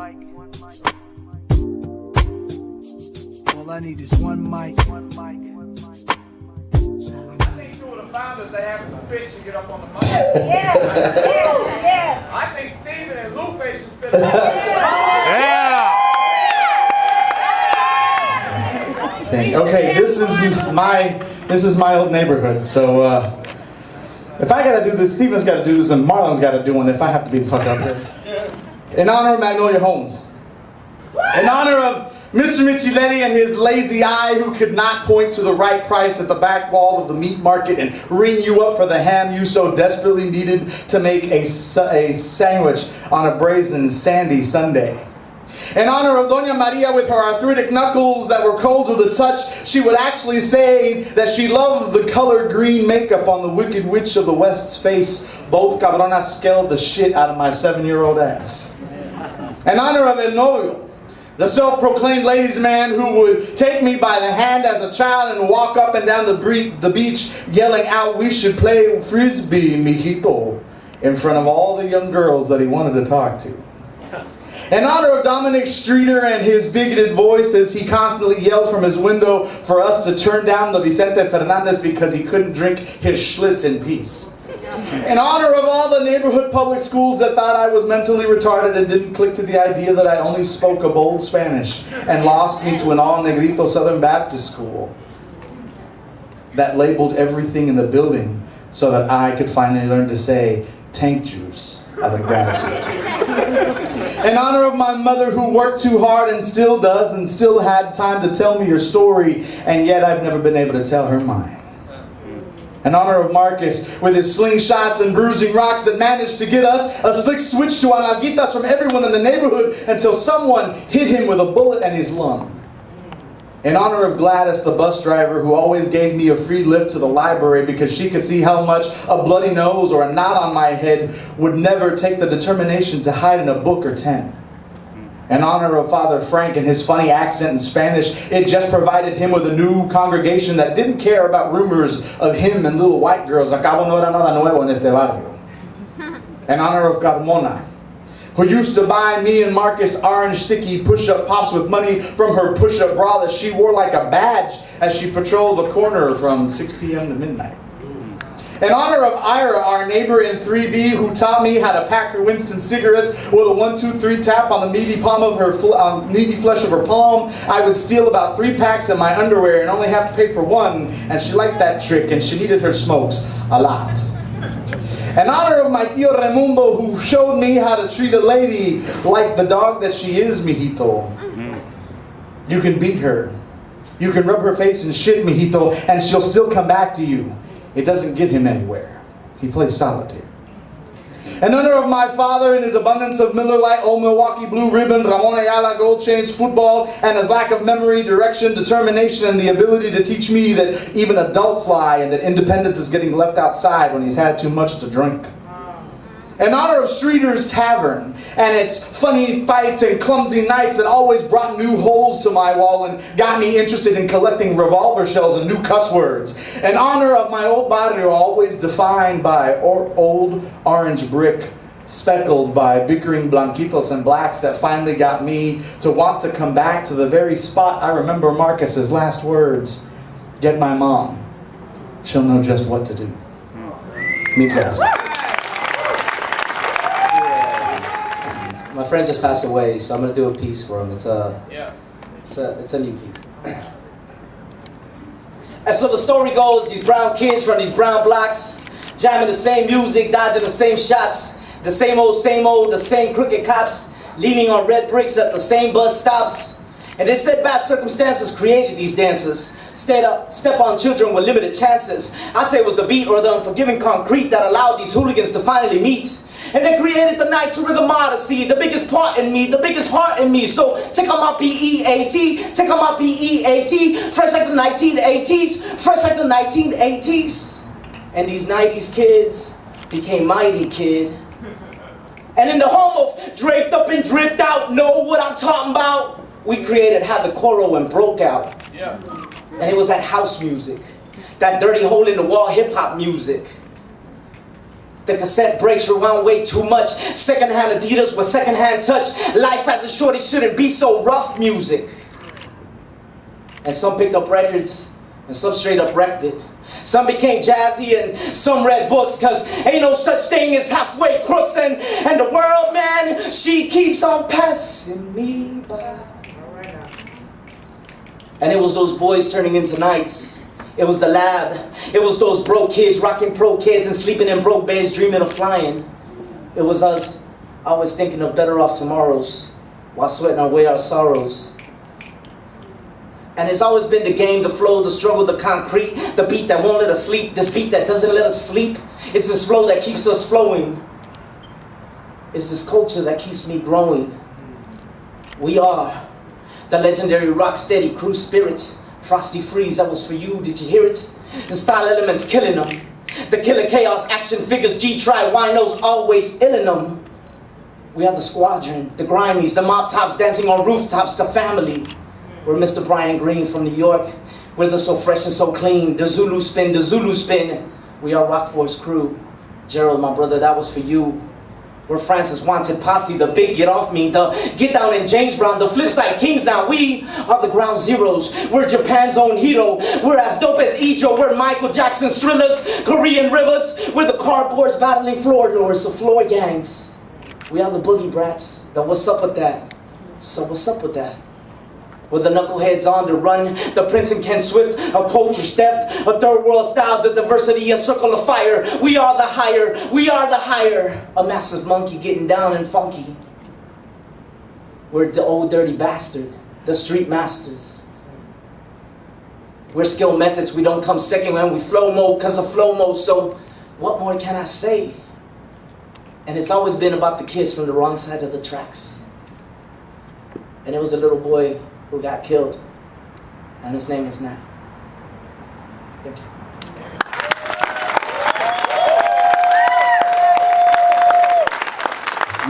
All I need is one mic. Two of the founders, they have to switch and get up on the mic. Yes. I think Steven and Lupe should sit Okay, this is my old neighborhood. So if I gotta do this, Steven's gotta do this, and Marlon's gotta do one if I have to be the fuck up here. In honor of Magnolia Homes. In honor of Mr. Micheletti and his lazy eye who could not point to the right price at the back wall of the meat market and ring you up for the ham you so desperately needed to make a sandwich on a brazen sandy Sunday. In honor of Doña Maria with her arthritic knuckles that were cold to the touch, she would actually say that she loved the color green makeup on the Wicked Witch of the West's face. Both cabronas scared the shit out of my 7-year-old ass. In honor of El Novio, the self-proclaimed ladies' man who would take me by the hand as a child and walk up and down the beach yelling out, "We should play frisbee, mijito," in front of all the young girls that he wanted to talk to. In honor of Dominic Streeter and his bigoted voice as he constantly yelled from his window for us to turn down the Vicente Fernandez because he couldn't drink his Schlitz in peace. In honor of all the neighborhood public schools that thought I was mentally retarded and didn't click to the idea that I only spoke a bold Spanish and lost me to an all-negrito Southern Baptist school that labeled everything in the building so that I could finally learn to say tank juice out of gratitude. In honor of my mother who worked too hard and still does and still had time to tell me her story, and yet I've never been able to tell her mine. In honor of Marcus with his slingshots and bruising rocks that managed to get us a slick switch to analguitas from everyone in the neighborhood until someone hit him with a bullet in his lung. In honor of Gladys, the bus driver who always gave me a free lift to the library because she could see how much a bloody nose or a knot on my head would never take the determination to hide in a book or 10. In honor of Father Frank and his funny accent in Spanish, it just provided him with a new congregation that didn't care about rumors of him and little white girls. Acabo no era nada nuevo en este barrio. In honor of Carmona, who used to buy me and Marcus orange sticky push-up pops with money from her push-up bra that she wore like a badge as she patrolled the corner from 6 p.m. to midnight. In honor of Ira, our neighbor in 3B, who taught me how to pack her Winston cigarettes with a 1, 2, 3 tap on the meaty palm of her meaty flesh of her palm, I would steal about 3 packs in my underwear and only have to pay for 1, and she liked that trick and she needed her smokes a lot. In honor of my tío Raimundo, who showed me how to treat a lady like the dog that she is, mijito. You can beat her. You can rub her face in shit, mijito, and she'll still come back to you. It doesn't get him anywhere. He plays solitaire. In honor of my father and his abundance of Miller Lite, Old Milwaukee Blue Ribbon, Ramon Ayala Gold Chains, football, and his lack of memory, direction, determination, and the ability to teach me that even adults lie and that independence is getting left outside when he's had too much to drink. In honor of Streeter's Tavern and its funny fights and clumsy nights that always brought new holes to my wall and got me interested in collecting revolver shells and new cuss words. In honor of my old barrio, always defined by old orange brick, speckled by bickering blanquitos and blacks that finally got me to want to come back to the very spot I remember Marcus's last words. Get my mom. She'll know just what to do. Me please. My friend just passed away, so I'm gonna do a piece for him. It's a new piece. And so the story goes: these brown kids from these brown blocks, jamming the same music, dodging the same shots, the same old, the same crooked cops, leaning on red bricks at the same bus stops. And they said bad circumstances created these dancers. Step on children with limited chances. I say it was the beat or the unforgiving concrete that allowed these hooligans to finally meet. And they created the night to rhythm odyssey, the biggest part in me, the biggest heart in me. So take on my P-E-A-T, take on my P-E-A-T, fresh like the 1980s, fresh like the 1980s. And these 90s kids became mighty, kid. And in the home of draped up and dripped out, know what I'm talking about? We created Had the Coro and Broke Out. Yeah. And it was that house music, that dirty hole in the wall hip hop music. The cassette breaks rewound way too much. Secondhand Adidas with secondhand touch. Life as a short, it shouldn't be so rough music. And some picked up records, and some straight up wrecked it. Some became jazzy, and some read books, cause ain't no such thing as halfway crooks. And the world, man, she keeps on passing me by. And it was those boys turning into nights. It was the lab. It was those broke kids rocking pro kids and sleeping in broke beds dreaming of flying. It was us always thinking of better off tomorrows while sweating away our sorrows. And it's always been the game, the flow, the struggle, the concrete, the beat that won't let us sleep, this beat that doesn't let us sleep. It's this flow that keeps us flowing. It's this culture that keeps me growing. We are the legendary rock-steady crew spirit. Frosty Freeze, that was for you, did you hear it? The style elements killing them. The killer chaos action figures, G-Try, winos always illin' them. We are the squadron, the grimies, the mop tops dancing on rooftops, the family. We're Mr. Brian Green from New York. We're the so fresh and so clean, the Zulu spin, the Zulu spin. We are Rock Force crew. Gerald, my brother, that was for you. We're Francis Wanted Posse, the big get off me, the get down in James Brown, the flipside kings now. We are the ground zeros. We're Japan's own hero. We're as dope as Ijo. We're Michael Jackson's Thrillers, Korean Rivers. We're the cardboards battling floor lords, the floor gangs. We are the boogie brats. The what's up with that? So what's up with that? With the knuckleheads on the run, the Prince and Ken Swift, a culture theft, a third world style, the diversity and circle of fire. We are the higher, we are the higher. A massive monkey getting down and funky. We're the old dirty bastard, the street masters. We're skill methods, we don't come second when we flow mode cause of flow mode, so what more can I say? And it's always been about the kids from the wrong side of the tracks. And it was a little boy who got killed, and his name is Nat. Thank you.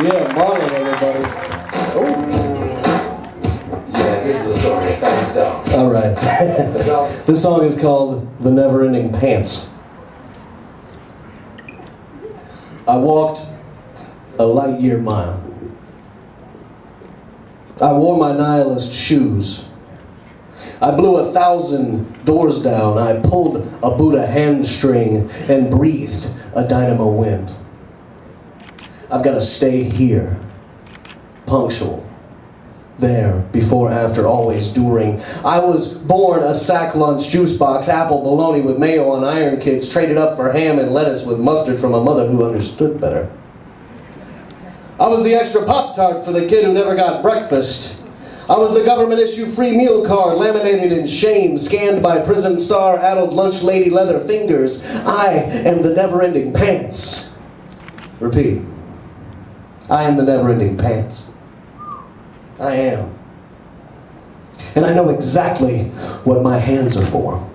Yeah, Marlon, everybody. Oh. Yeah, this is the story. Thumbs down. All right. This song is called "The Never Ending Pants." I walked a light year mile. I wore my nihilist shoes. I blew 1,000 doors down. I pulled a Buddha hamstring and breathed a dynamo wind. I've got to stay here, punctual, there, before, after, always, during. I was born a sack lunch, juice box, apple bologna with mayo on iron kids, traded up for ham and lettuce with mustard from a mother who understood better. I was the extra Pop-Tart for the kid who never got breakfast. I was the government issue free meal card, laminated in shame, scanned by prison star, addled lunch lady leather fingers. I am the never-ending pants. Repeat. I am the never-ending pants. I am. And I know exactly what my hands are for.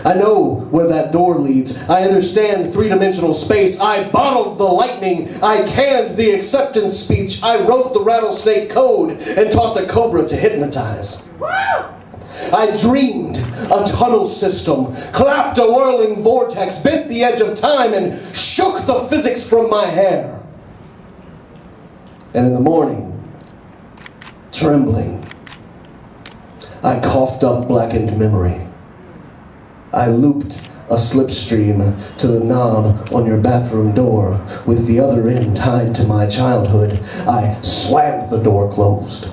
I know where that door leads. I understand three-dimensional space. I bottled the lightning. I canned the acceptance speech. I wrote the rattlesnake code and taught the cobra to hypnotize. I dreamed a tunnel system, clapped a whirling vortex, bit the edge of time, and shook the physics from my hair. And in the morning, trembling, I coughed up blackened memory. I looped a slipstream to the knob on your bathroom door with the other end tied to my childhood. I slammed the door closed.